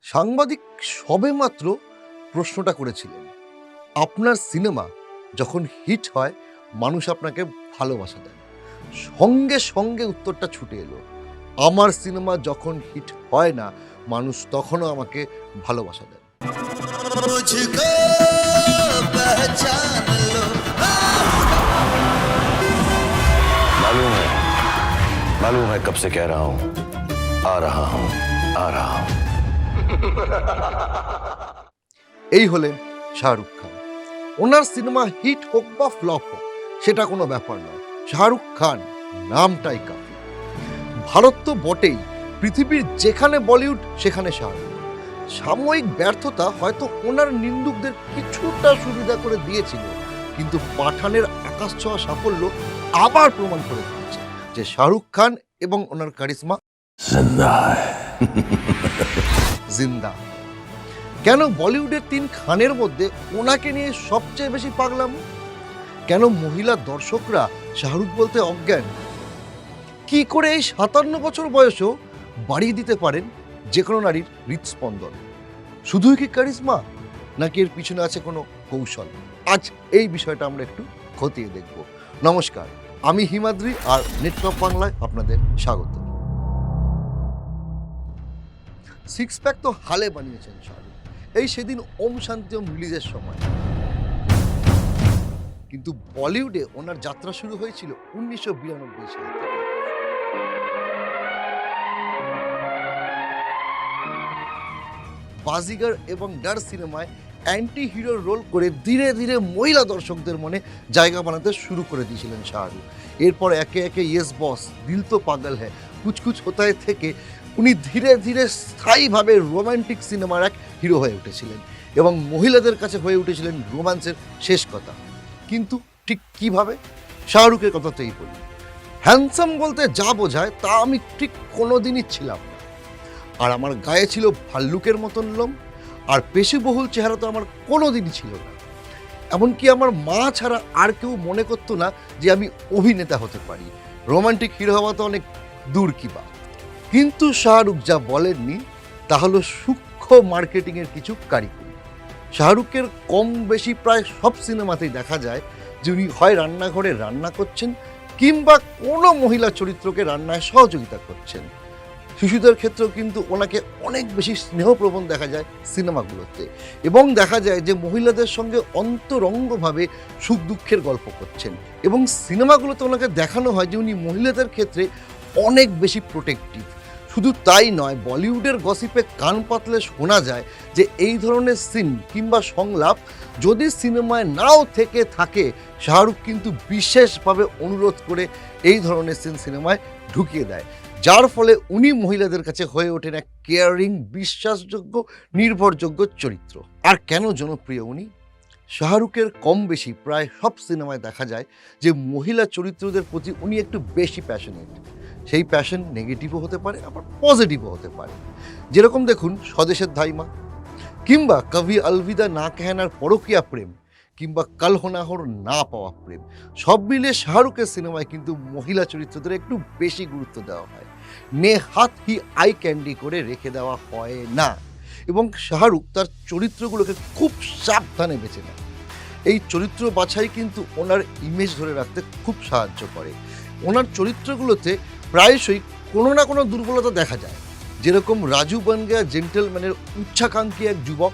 সাংবাদিক সবেমাত্র প্রশ্নটা করেছিলেন, আপনার সিনেমা যখন হিট হয় মানুষ আপনাকে ভালোবাসা দেন। সঙ্গে সঙ্গে উত্তরটা ছুটে এলো, আমার সিনেমা যখন হিট হয় না মানুষ তখনও আমাকে ভালোবাসা দেন। मालूम है कब से कह रहा हूं आ रहा हूं आ रहा हूं। এই হলেন শাহরুখ খান। ওনার সিনেমা হিট হোক বা ফ্লপ হোক সেটা কোনো ব্যাপার নয়, শাহরুখ খান নামটাই কাফি। ভারত তো বটেই, পৃথিবীর যেখানে বলিউড সেখানে শাহরুখ। সাময়িক ব্যর্থতা হয়তো ওনার নিন্দুকদের কিছুটা সুবিধা করে দিয়েছিল, কিন্তু পাঠানের আকাশ ছোঁয়া সাফল্য আবার প্রমাণ করে দিয়েছে যে শাহরুখ খান এবং ওনার কারিশমা জিন্দা। কেন বলিউডের 3 খানের মধ্যে ওনাকে নিয়ে সবচেয়ে বেশি পাগলাম? কেন মহিলা দর্শকরা শাহরুখ বলতে অজ্ঞান? কি করে এই 57 বছর বয়সেও বাড়িয়ে দিতে পারেন যে কোনো নারীর হৃদস্পন্দন? শুধুই কি কারিশমা, নাকি এর পিছনে আছে কোনো কৌশল? আজ এই বিষয়টা আমরা একটু খতিয়ে দেখব। নমস্কার, আমি হিমাদ্রি, আর নেটওয়ার্ক বাংলায় আপনাদের স্বাগত। সিক্স প্যাক তো হালে বানিয়েছেন শাহরুখ, এই সেদিন ওম শান্তি ওম রিলিজের সময়। কিন্তু বলিউডে ওনার যাত্রা শুরু হয়েছিল 1992 সাল থেকে। বাজিগার এবং ডার সিনেমায় অ্যান্টি হিরোর রোল করে ধীরে ধীরে মহিলা দর্শকদের মনে জায়গা বানাতে শুরু করে দিয়েছিলেন শাহরুখ। এরপর একে একে ইয়েস বস, দিল তো পাগল হ্যায়, কুছ কুছ হোতা হ্যায় থেকে উনি ধীরে ধীরে স্থায়ীভাবে রোমান্টিক সিনেমার এক হিরো হয়ে উঠেছিলেন এবং মহিলাদের কাছে হয়ে উঠেছিলেন রোমান্সের শেষ কথা। কিন্তু ঠিক কিভাবে? শাহরুখের কথাতেই বলি, হ্যান্ডসাম বলতে যা বোঝায় তা আমি ঠিক কোনোদিনই ছিলাম না। আর আমার গায়ে ছিল ভাল্লুকের মতন লোম, আর পেশিবহুল চেহারা তো আমার কোনোদিনই ছিল না। এমনকি আমার মা ছাড়া আর কেউ মনে করতো না যে আমি অভিনেতা হতে পারি। রোমান্টিক হিরো হওয়া তো অনেক দূর কি বা। কিন্তু শাহরুখ যা বলেননি তা হলো সূক্ষ্ম মার্কেটিংয়ের কিছু কারিগরি। শাহরুখের কম বেশি প্রায় সব সিনেমাতেই দেখা যায় যে উনি হয় রান্নাঘরে রান্না করছেন, কিংবা কোনো মহিলা চরিত্রকে রান্নায় সহযোগিতা করছেন। শিশুদের ক্ষেত্রেও কিন্তু ওনাকে অনেক বেশি স্নেহপ্রবণ দেখা যায় সিনেমাগুলোতে, এবং দেখা যায় যে মহিলাদের সঙ্গে অন্তরঙ্গভাবে সুখ দুঃখের গল্প করছেন, এবং সিনেমাগুলোতে ওনাকে দেখানো হয় যে উনি মহিলাদের ক্ষেত্রে অনেক বেশি প্রোটেক্টিভ। শুধু তাই নয়, বলিউডের গসিপে কান পাতলে শোনা যায় যে এই ধরনের সিন কিংবা সংলাপ যদি সিনেমায় নাও থেকে থাকে, শাহরুখ কিন্তু বিশেষভাবে অনুরোধ করে এই ধরনের সিন সিনেমায় ঢুকিয়ে দেয়, যার ফলে উনি মহিলাদের কাছে হয়ে ওঠেন এক কেয়ারিং, বিশ্বাসযোগ্য, নির্ভরযোগ্য চরিত্র। আর কেন জনপ্রিয় উনি? শাহরুখের কম বেশি প্রায় সব সিনেমায় দেখা যায় যে মহিলা চরিত্রদের প্রতি উনি একটু বেশি প্যাশনেট। সেই প্যাশন নেগেটিভও হতে পারে, আবার পজিটিভও হতে পারে। যেরকম দেখুন স্বদেশের ধাইমা, কিংবা কভি অলবিদা না কেহনার পরকীয়া প্রেম, কিংবা কাল হো না হোর না পাওয়া প্রেম, সব মিলে শাহরুখের সিনেমায় কিন্তু মহিলা চরিত্রদের একটু বেশি গুরুত্ব দেওয়া হয়। নেহাত হি আই ক্যান্ডি করে রেখে দেওয়া হয় না, এবং শাহরুখ তার চরিত্রগুলোকে খুব সাবধানে বেছে নেয়। এই চরিত্র বাছাই কিন্তু ওনার ইমেজ ধরে রাখতে খুব সাহায্য করে। ওনার চরিত্রগুলোতে প্রায়শই কোনো না কোনো দুর্বলতা দেখা যায়, যেরকম রাজু বন গয়া জেন্টলম্যানের উচ্চাকাঙ্ক্ষী এক যুবক,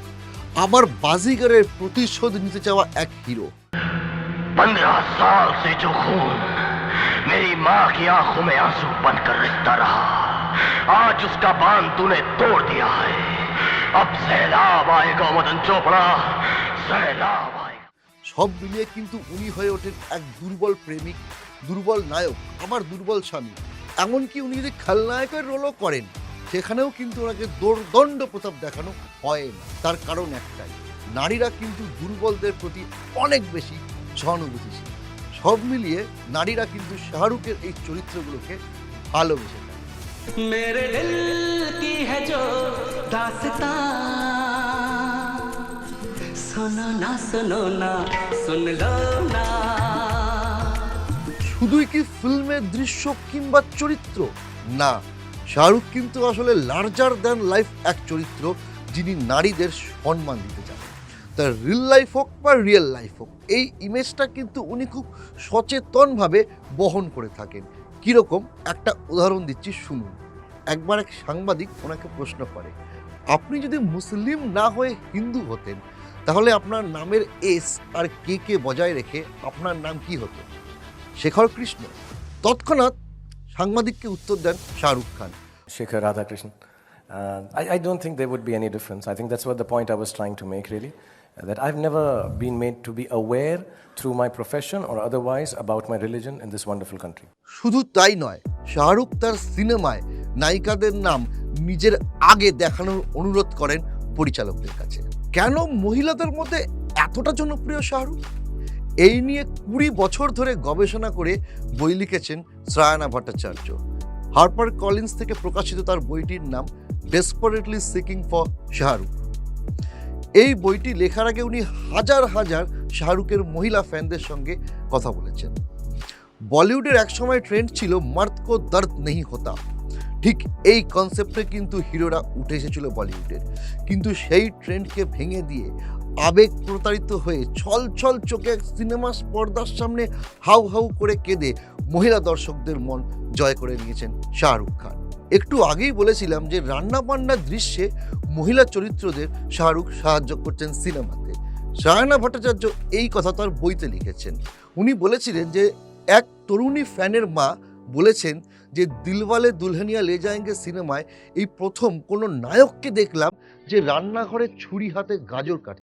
আবার বাজিগারের প্রতিশোধ নিতে চাওয়া এক হিরো। 15 साल से जो खून मेरी माँ की आंखों में आंसू बनकर रिश्ता रहा, आज उसका बांध तूने तोड़ दिया है। अब सैलाब आएगा मदन चोपड़ा, सैलाब आएगा। সব মিলিয়ে কিন্তু উনি হয়ে ওঠেন এক দুর্বল প্রেমিক, দুর্বল নায়ক, আবার দুর্বল স্বামী। এমনকি উনি যদি খলনায়কের রোলও করেন, সেখানেও কিন্তু ওনাকে দোর্দণ্ড প্রতাপ দেখানো হয় না। তার কারণ একটাই, নারীরা কিন্তু দুর্বলদের প্রতি অনেক বেশি সহানুভূতিশীল। সব মিলিয়ে নারীরা কিন্তু শাহরুখের এই চরিত্রগুলোকে ভালোবেসে থাকে। मेरे दिल की है जो दास्तां, सुनो ना सुन लो ना। শুধুই কি ফিল্মের দৃশ্য কিংবা চরিত্র? না, শাহরুখ কিন্তু আসলে লার্জার দ্যান লাইফ এক চরিত্র, যিনি নারীদের সম্মান দিতে চান, তার রিল লাইফ হোক বা রিয়েল লাইফ হোক, এই ইমেজটা কিন্তু উনি খুব সচেতনভাবে বহন করে থাকেন। কীরকম একটা উদাহরণ দিচ্ছি শুনুন। একবার এক সাংবাদিক ওনাকে প্রশ্ন করে, আপনি যদি মুসলিম না হয়ে হিন্দু হতেন তাহলে আপনার নামের এস আর কে কে বজায় রেখে আপনার নাম কি হতো? শেখর কৃষ্ণ। তৎক্ষণাৎ সাংবাদিককে উত্তর দেন Shahrukh Khan. Shekhar Radhakrishnan. I don't think there would be any difference. I think that's what the point I was trying to make, really. That I've never been made to be aware through my profession or otherwise about my religion in this wonderful country. শুধু তাই নয়, শাহরুখ তার সিনেমায় নায়িকাদের নাম নিজের আগে দেখানোর অনুরোধ করেন পরিচালকদের কাছে। কেন মহিলাদের মধ্যে এতটা জনপ্রিয় শাহরুখ? এই নিয়ে 20 বছর ধরে গবেষণা করে বই লিখেছেন শ্রায়না ভট্টাচার্য। হার্পার কলিন্স থেকে প্রকাশিত তার বইটির নাম ডেসপারেটলি সিকিং ফর শাহরুখ। এই বইটি লেখার আগে উনি হাজার হাজার শাহরুখের মহিলা ফ্যানদের সঙ্গে কথা বলেছেন। বলিউডের একসময় ট্রেন্ড ছিল মর্দ কো দর্দ নেহি হোতা, ঠিক এই কনসেপ্টে কিন্তু হিরোরা উঠে এসেছিল বলিউডের। কিন্তু সেই ট্রেন্ডকে ভেঙে দিয়ে আবেগ প্রতারিত হয়ে ছল ছল চোখে সিনেমা পর্দার সামনে হাউ হাউ করে কেঁদে মহিলা দর্শকদের মন জয় করে নিয়েছেন শাহরুখ খান। একটু আগেই বলেছিলাম যে রান্না বান্নার দৃশ্যে মহিলা চরিত্রদের শাহরুখ সাহায্য করছেন সিনেমাতে। শ্রায়না ভট্টাচার্য এই কথা তার বইতে লিখেছেন। উনি বলেছিলেন যে এক তরুণী ফ্যানের মা বলেছেন যে দিলওয়ালে দুলহানিয়া লে যায়েঙ্গে সিনেমায় এই প্রথম কোনো নায়ককে দেখলাম যে রান্নাঘরে ছুরি হাতে গাজর কাটে।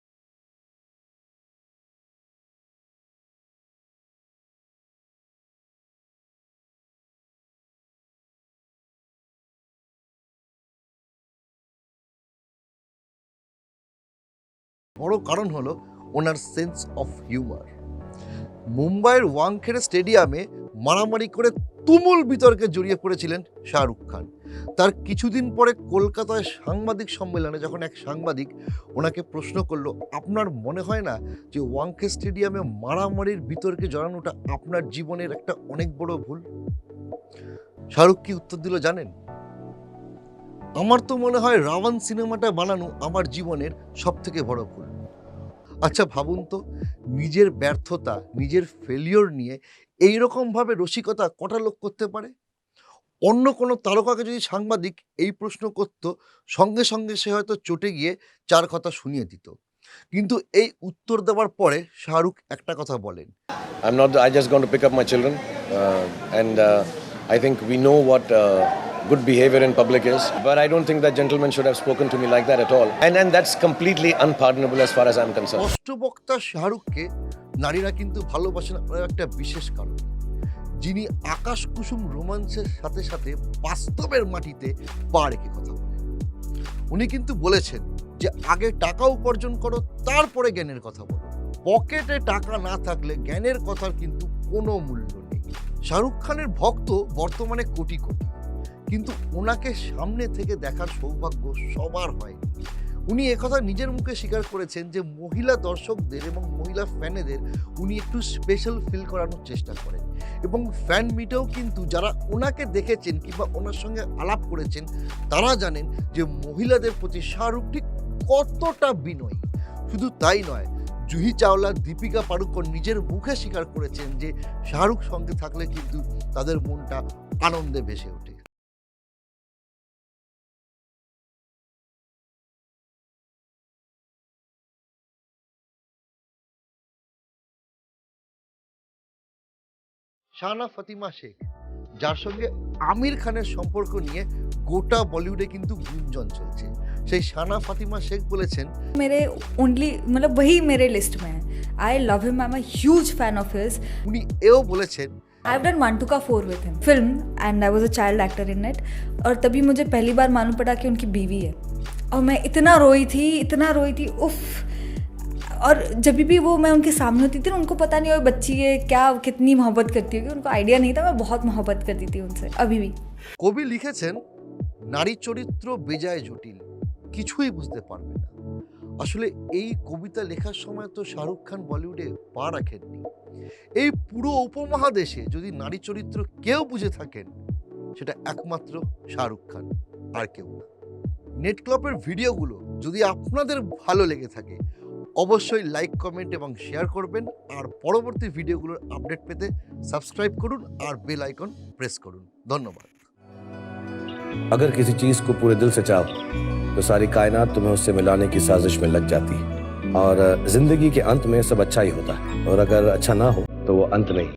বড় কারণ হলো ওনার সেন্স অফ হিউমার। মুম্বাইয়ের ওয়াংখেড়ে স্টেডিয়ামে মারামারি করে তুমুল বিতর্কে জড়িয়ে পড়েছিলেন শাহরুখ খান। তার কিছুদিন পরে কলকাতায় সাংবাদিক সম্মেলনে যখন এক সাংবাদিক ওনাকে প্রশ্ন করলো, আপনার মনে হয় না যে ওয়াংখেড়ে স্টেডিয়ামে মারামারির বিতর্কে জড়ানোটা আপনার জীবনের একটা অনেক বড় ভুল? শাহরুখ কি উত্তর দিল জানেন? আমার তো মনে হয় রাবণ সিনেমাটা বানানো আমার জীবনের সব থেকে বড় ভুল। আচ্ছা ভাবুন তো, নিজের ব্যর্থতা, নিজের ফেলিওর নিয়ে এইরকমভাবে রসিকতা কটা লোক করতে পারে? অন্য কোনো তারকাকে যদি সাংবাদিক এই প্রশ্ন করত, সঙ্গে সঙ্গে সে হয়তো চটে গিয়ে 4 কথা শুনিয়ে দিত। কিন্তু এই উত্তর দেওয়ার পরে শাহরুখ একটা কথা বলেন, I just going to pick up my children and I think we know what good behavior in public is, but I don't think that gentleman should have spoken to me like that at all, and that's completely unpardonable as far as I'm concerned. অষ্টবক্তা শাহরুখকে নারীরা কিন্তু ভালোবাসেন একটা বিশেষ কারণ, যিনি আকাশ কুসুম রোমান্সের সাথে সাথে বাস্তবের মাটিতে পা রেখে কথা বলেন। উনি কিন্তু বলেছেন যে আগে টাকা উপার্জন করো, তারপরে জ্ঞানের কথা বলো। পকেটে টাকা না থাকলে জ্ঞানের কথার কিন্তু কোনো মূল্য নেই। শাহরুখ খানের ভক্ত বর্তমানে কোটি কোটি, কিন্তু ওনাকে সামনে থেকে দেখার সৌভাগ্য সবার হয়নি। উনি একথা নিজের মুখে স্বীকার করেছেন যে মহিলা দর্শকদের এবং মহিলা ফ্যানেদের উনি একটু স্পেশাল ফিল করানোর চেষ্টা করেন। এবং ফ্যান মিটেও কিন্তু যারা ওনাকে দেখেছেন কিংবা ওনার সঙ্গে আলাপ করেছেন তারা জানেন যে মহিলাদের প্রতি শাহরুখ ঠিক কতটা বিনয়ী। শুধু তাই নয়, জুহি চাওলা, দীপিকা পাড়ুকোন নিজের মুখে স্বীকার করেছেন যে শাহরুখ সঙ্গে থাকলে কিন্তু তাদের মনটা আনন্দে ভেসে ওঠে। শাহানা ফাতিমা শেখ, যার সঙ্গে আমির খানের সম্পর্ক নিয়ে গোটা বলিউডে কিন্তু গুঞ্জন চলছে, সেই শাহানা ফাতিমা শেখ বলেছেন, मेरे ओनली मतलब वही मेरे लिस्ट में है। I love him, I am a huge fan of his. উনি এও বলেছেন, आई हैव डन 1 2 का 4 with him film and I was a child actor in it. और तभी मुझे पहली बार मालूम पड़ा कि उनकी बीवी है, और मैं इतना रोई थी उफ। और जब भी वो मैं उनके सामने होती थी ना, उनको पता नहीं वो बच्ची है क्या, कितनी मोहब्बत करती होगी, उनको आइडिया नहीं था। मैं बहुत मोहब्बत करती थी उनसे अभी भी। কবি লিখেছেন, নারী চরিত্র বেজায় জটিল, কিছুই বুঝতে পারবে না। আসলে এই কবিতা লেখার সময় তো শাহরুখ খান বলিউডে পা রাখেননি। এই পুরো উপমহাদেশে যদি নারী চরিত্র কেউ বুঝে থাকেন সেটা একমাত্র শাহরুখ খান, আর কেউ না। নেট ক্লাবের ভিডিওগুলো যদি আপনাদের ভালো লেগে থাকে অবশ্যই লাইক, কমেন্ট এবং শেয়ার করবেন। আর পরবর্তী ভিডিওগুলোর আপডেট পেতে সাবস্ক্রাইব করুন আর বেল আইকন প্রেস করুন। ধন্যবাদ। अगर किसी चीज को पूरे दिल से चाहो तो सारी कायनात तुम्हें उससे मिलाने की साजिश में लग जाती है। और जिंदगी के अंत में सब अच्छा ही होता है, और अगर अच्छा ना हो तो वो अंत नहीं।